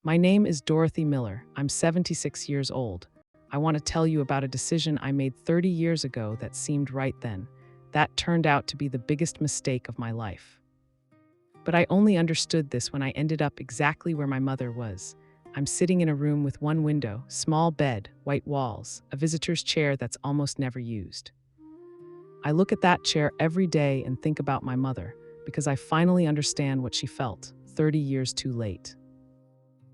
My name is Dorothy Miller. I'm 76 years old. I want to tell you about a decision I made 30 years ago that seemed right then. That turned out to be the biggest mistake of my life. But I only understood this when I ended up exactly where my mother was. I'm sitting in a room with one window, small bed, white walls, a visitor's chair that's almost never used. I look at that chair every day and think about my mother, because I finally understand what she felt, 30 years too late.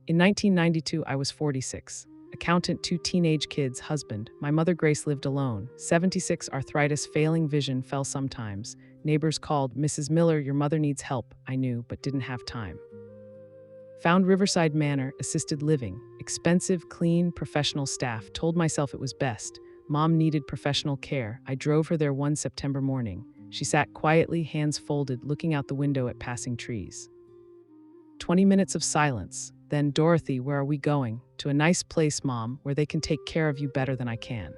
In 1992, I was 46. Accountant, 2 teenage kids, husband. My mother Grace lived alone. 76, arthritis, failing vision, fell sometimes. Neighbors called, "Mrs. Miller, your mother needs help." I knew, but didn't have time. Found Riverside Manor, assisted living. Expensive, clean, professional staff. Told myself it was best. Mom needed professional care. I drove her there one September morning. She sat quietly, hands folded, looking out the window at passing trees. 20 minutes of silence. Then, "Dorothy, where are we going?" "To a nice place, Mom, where they can take care of you better than I can."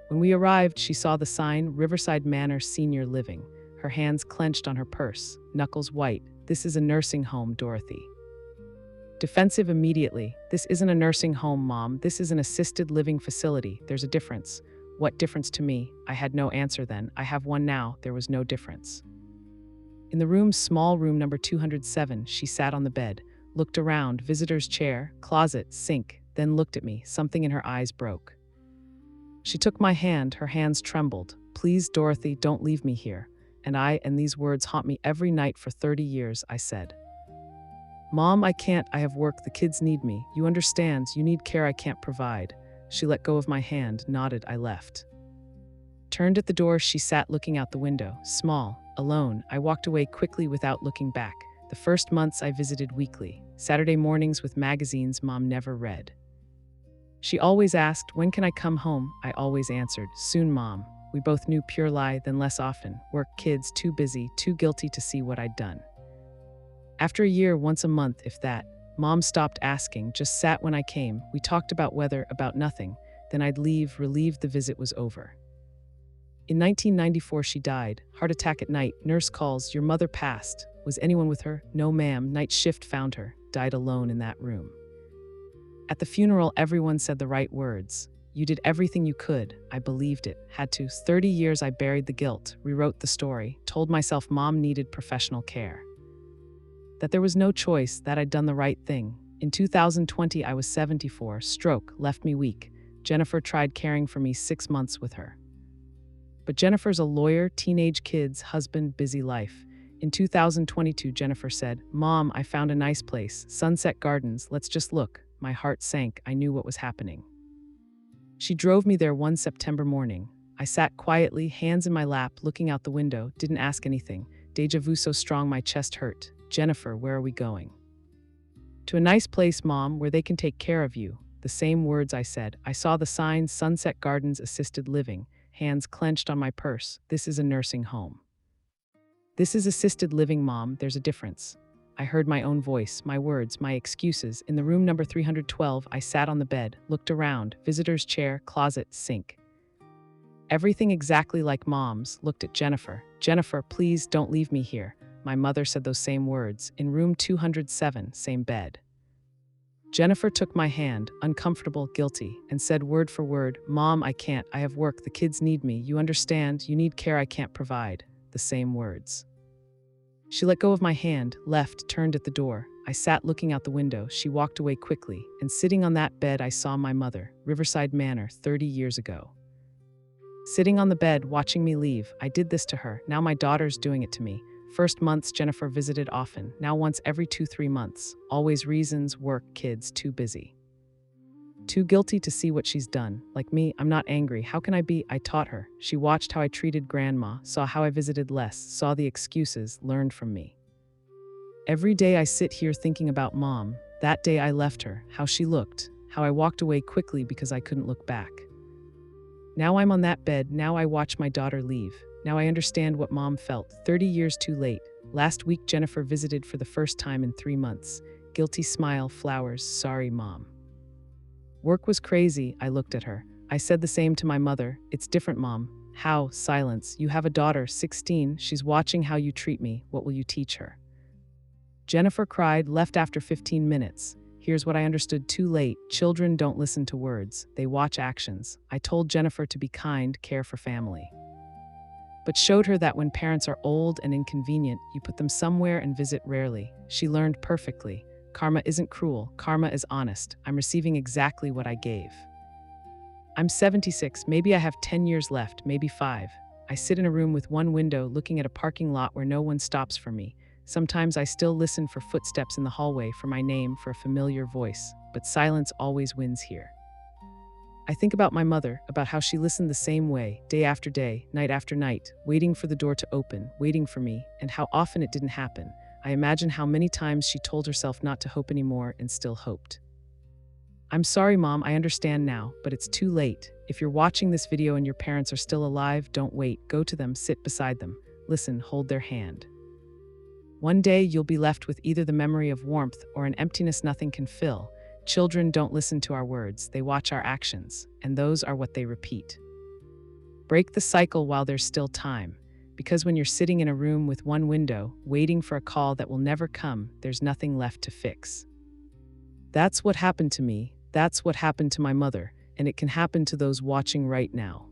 When we arrived, she saw the sign, Riverside Manor Senior Living. Her hands clenched on her purse, knuckles white. "This is a nursing home, Dorothy." Defensive immediately. "This isn't a nursing home, Mom. This is an assisted living facility. There's a difference." "What difference to me?" I had no answer then. I have one now. There was no difference. In the room's small room number 207, she sat on the bed, looked around, visitor's chair, closet, sink, then looked at me. Something in her eyes broke. She took my hand. Her hands trembled. "Please, Dorothy, don't leave me here." And these words haunt me every night for 30 years, I said. "Mom, I can't. I have work. The kids need me. You understand. You need care I can't provide." She let go of my hand, nodded. I left. Turned at the door. She sat looking out the window, small, alone. I walked away quickly without looking back. The first months I visited weekly. Saturday mornings with magazines Mom never read. She always asked, "When can I come home?" I always answered, "Soon, Mom." We both knew pure lie, then less often. Work, kids, too busy, too guilty to see what I'd done. After a year, once a month, if that, Mom stopped asking, just sat when I came. We talked about weather, about nothing. Then I'd leave, relieved the visit was over. In 1994, she died. Heart attack at night. Nurse calls, "Your mother passed." Was anyone with her? No, ma'am. Night shift found her. Died alone in that room. At the funeral, everyone said the right words. "You did everything you could." I believed it. Had to. 30 years I buried the guilt, rewrote the story, told myself Mom needed professional care. That there was no choice, that I'd done the right thing. In 2020, I was 74. Stroke left me weak. Jennifer tried caring for me 6 months with her. But Jennifer's a lawyer, teenage kids, husband, busy life. In 2022, Jennifer said, "Mom, I found a nice place, Sunset Gardens, let's just look." My heart sank. I knew what was happening. She drove me there one September morning. I sat quietly, hands in my lap, looking out the window, didn't ask anything. Deja vu so strong my chest hurt. "Jennifer, where are we going?" "To a nice place, Mom, where they can take care of you." The same words I said. I saw the sign, Sunset Gardens Assisted Living, hands clenched on my purse. "This is a nursing home." "This is assisted living, Mom. There's a difference." I heard my own voice, my words, my excuses. In the room number 312, I sat on the bed, looked around, visitor's chair, closet, sink. Everything exactly like Mom's. Looked at Jennifer. "Jennifer, please don't leave me here." My mother said those same words. In room 207, same bed. Jennifer took my hand, uncomfortable, guilty, and said word for word, "Mom, I can't. I have work. The kids need me. You understand. You need care I can't provide." The same words. She let go of my hand, left, turned at the door. I sat looking out the window. She walked away quickly, and sitting on that bed I saw my mother, Riverside Manor, 30 years ago. Sitting on the bed, watching me leave. I did this to her. Now my daughter's doing it to me. First months, Jennifer visited often. Now once every 2-3 months. Always reasons, work, kids, too busy. Too guilty to see what she's done. Like me, I'm not angry. How can I be? I taught her. She watched how I treated Grandma, saw how I visited less, saw the excuses, learned from me. Every day I sit here thinking about Mom, that day I left her, how she looked, how I walked away quickly because I couldn't look back. Now I'm on that bed, now I watch my daughter leave. Now I understand what Mom felt, 30 years too late. Last week Jennifer visited for the first time in 3 months. Guilty smile, flowers, "Sorry, Mom." Work was crazy, I looked at her. I said the same to my mother. "It's different, Mom." "How?" Silence. "You have a daughter, 16. She's watching how you treat me. What will you teach her?" Jennifer cried, left after 15 minutes. Here's what I understood too late. Children don't listen to words, they watch actions. I told Jennifer to be kind, care for family, but showed her that when parents are old and inconvenient, you put them somewhere and visit rarely. She learned perfectly. Karma isn't cruel, karma is honest. I'm receiving exactly what I gave. I'm 76, maybe I have 10 years left, maybe 5. I sit in a room with one window looking at a parking lot where no one stops for me. Sometimes I still listen for footsteps in the hallway, for my name, for a familiar voice, but silence always wins here. I think about my mother, about how she listened the same way, day after day, night after night, waiting for the door to open, waiting for me, and how often it didn't happen. I imagine how many times she told herself not to hope anymore and still hoped. I'm sorry, Mom, I understand now, but it's too late. If you're watching this video and your parents are still alive, don't wait. Go to them, sit beside them, listen, hold their hand. One day you'll be left with either the memory of warmth or an emptiness nothing can fill. Children don't listen to our words, they watch our actions, and those are what they repeat. Break the cycle while there's still time, because when you're sitting in a room with one window, waiting for a call that will never come, there's nothing left to fix. That's what happened to me, that's what happened to my mother, and it can happen to those watching right now.